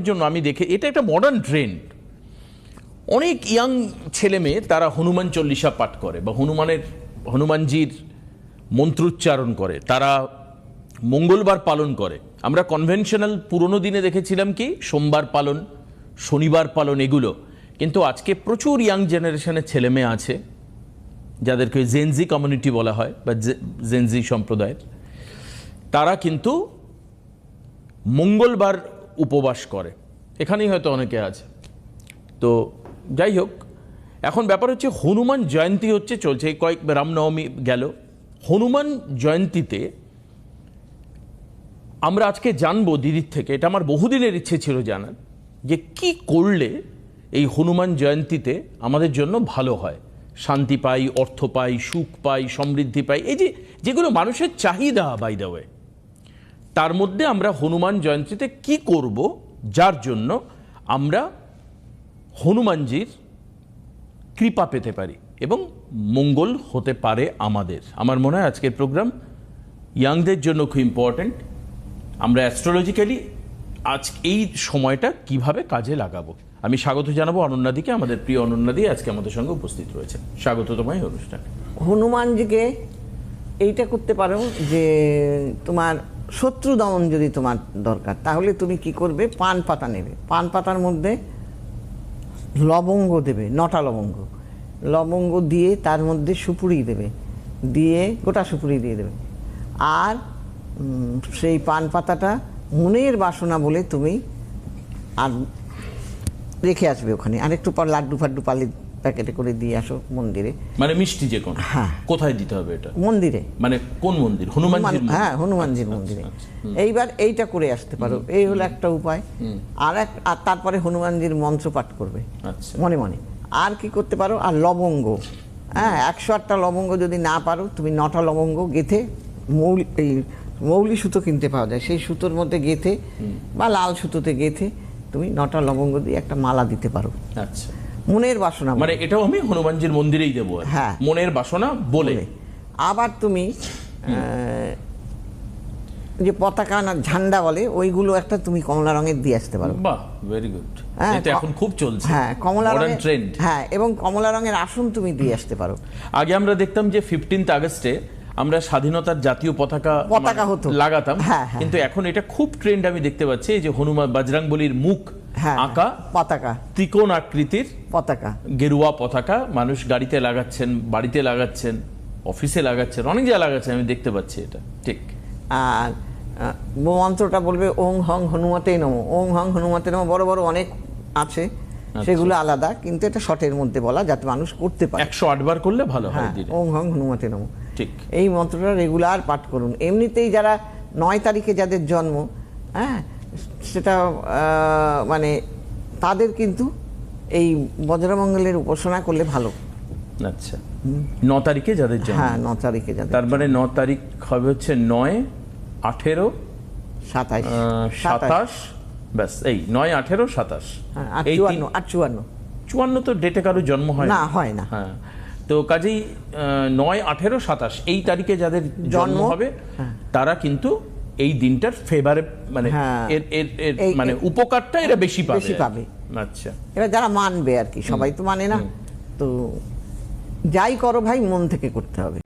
জন্য আমি দেখে এটা একটা মডার্ন ট্রেন্ড। অনেক ইয়াং ছেলে মেয়ে তারা হনুমান চল্লিশা পাঠ করে বা হনুমানজির মন্ত্রোচ্চারণ করে, তারা মঙ্গলবার পালন করে। আমরা কনভেনশনাল পুরনো দিনে দেখেছিলাম কি সোমবার পালন, শনিবার পালন, এগুলো। কিন্তু আজকে প্রচুর ইয়াং জেনারেশনের ছেলে মেয়ে আছে যাদেরকে জেনজি কমিউনিটি বলা হয় বা জেনজি সম্প্রদায়ের, তারা কিন্তু মঙ্গলবার উপবাস করে। এখানেই হয়তো অনেকে আছে। তো যাই হোক, এখন ব্যাপার হচ্ছে হনুমান জয়ন্তী চলছে, এই কয়েক রামনবমী গেল। হনুমান জয়ন্তীতে আমরা আজকে জানবো দিদির থেকে, এটা আমার বহুদিনের ইচ্ছে ছিল জানার, যে কি করলে এই হনুমান জয়ন্তীতে আমাদের জন্য ভালো হয়, শান্তি পাই, অর্থ পাই, সুখ পাই, সমৃদ্ধি পাই, এই যে যেগুলো মানুষের চাহিদা বাই দ্য ওয়ে, তার মধ্যে আমরা হনুমান জয়ন্তীতে কি করব যার জন্য আমরা হনুমানজির কৃপা পেতে পারি এবং মঙ্গল হতে পারে আমাদের। আমার মনে হয় আজকের প্রোগ্রাম ইয়াংদের জন্য খুব ইম্পর্ট্যান্ট। আমরা অ্যাস্ট্রোলজিক্যালি আজ এই সময়টা কিভাবে কাজে লাগাবো। আমি স্বাগত জানাবো অনন্যাদিকে, আমাদের প্রিয় অনন্যাদি আজকে আমাদের সঙ্গে উপস্থিত রয়েছে। স্বাগত তোমায় অনুষ্ঠানে। হনুমানজিকে এইটা করতে পারো যে তোমার শত্রু দমন যদি তোমার দরকার, তাহলে তুমি কি করবে, পান পাতা নেবে, পান পাতার মধ্যে লবঙ্গ দেবে, 9টা লবঙ্গ দিয়ে তার মধ্যে সুপুরি দেবে, দিয়ে গোটা সুপুরি দিয়ে দেবে। আর সেই পান পাতাটা মনের বাসনা বলে তুমি আর রেখে আসবে ওখানে। আর একটু পর লাড্ডু ফাড্ডু পালি প্যাকেটে করে দিয়ে আসো মন্দিরে। মানে মিষ্টি যে কোনো? হ্যাঁ। কোথায় দিতে হবে এটা? মন্দিরে। মানে কোন মন্দির? হনুমানজির? হ্যাঁ, হনুমানজির মন্দিরে। এইবার এইটা করে আসতে পারো, এই হলো একটা উপায়। আর তারপরে হনুমানজির মন্ত্র পাঠ করবে মনে মনে। আর কি করতে পারো, আর লবঙ্গ, হ্যাঁ, 108টা লবঙ্গ যদি না পারো, তুমি 9টা লবঙ্গ গেঁথে, মৌলি সুতো কিনতে পাওয়া যায়, সেই সুতোর মধ্যে গেঁথে বা লাল সুতোতে গেঁথে তুমি 9টা লবঙ্গ দিয়ে একটা মালা দিতে পারো। আচ্ছা, মনের বাসনা মানে এটাও আমি হনুমানজির মন্দিরেই দেবো? হ্যাঁ, মনের বাসনা বলে। আবার তুমি যে পতাকা না ঝান্ডা বলে, ওইগুলো একটা তুমি কমলা রঙের দিয়ে আসতে পারো। বাহ, ভেরি গুড। এটা এখন খুব চলছে। হ্যাঁ, কমলা রঙের ট্রেন্ড। হ্যাঁ, এবং কমলা রঙের আসন তুমি দিয়ে আসতে পারো। আগে আমরা দেখতাম যে 15 আগস্টে আমরা স্বাধীনতার জাতীয় পতাকা লাগাতাম, কিন্তু এখন এটা খুব ট্রেন্ড আমি দেখতে পাচ্ছি, এই যে হনুমান বজরংবলীর মুখ আঁকা পতাকা, ত্রিকোণ আকৃতির পতাকা, গেরুয়া পতাকা মানুষ গাড়িতে লাগাচ্ছেন, বাড়িতে লাগাচ্ছেন, অফিসে লাগাচ্ছেন, অনেক জায়গায় লাগাচ্ছেন, আমি দেখতে পাচ্ছি এটা। ঠিক। আর মন্ত্রটা বলবে ওং হং হনুমতে নমঃ। ওং হং হনুমতে নমঃ বড় বড় অনেক আছে, সেগুলো আলাদা, কিন্তু এটা শর্টের মধ্যে বলা যাতে মানুষ করতে পারে। 108 বার করলে ভালো হয়। ওং হং হনুমতে নমঃ, ঠিক। এই মন্ত্রটা রেগুলার পাঠ করুন। এমনিতেই যারা 9 তারিখে যাদের জন্ম, হ্যাঁ, সেটা মানে তাদের কিন্তু এই বজ্রমঙ্গলের উপাসনা করলে ভালো। আচ্ছা, 9 তারিখে যাদের জন্ম? হ্যাঁ, 9 তারিখে যাদের। তার মানে 9 তারিখ হবে হচ্ছে 9, 18, 27, ব্যাস এই 9, 18, 27, 54 তো ডেটে কারো জন্ম হয় না? হয় না। হ্যাঁ, তো কাজেই 9, 18, 27 এই তারিখে যাদের জন্ম হবে তারা কিন্তু এই দিনটার ফেভারে, মানে মানে উপকারটা এরা বেশি পাবে। আচ্ছা, এবার যারা মানবে আর কি, সবাই তো মানে না, তো যাই করো ভাই মন থেকে করতে হবে।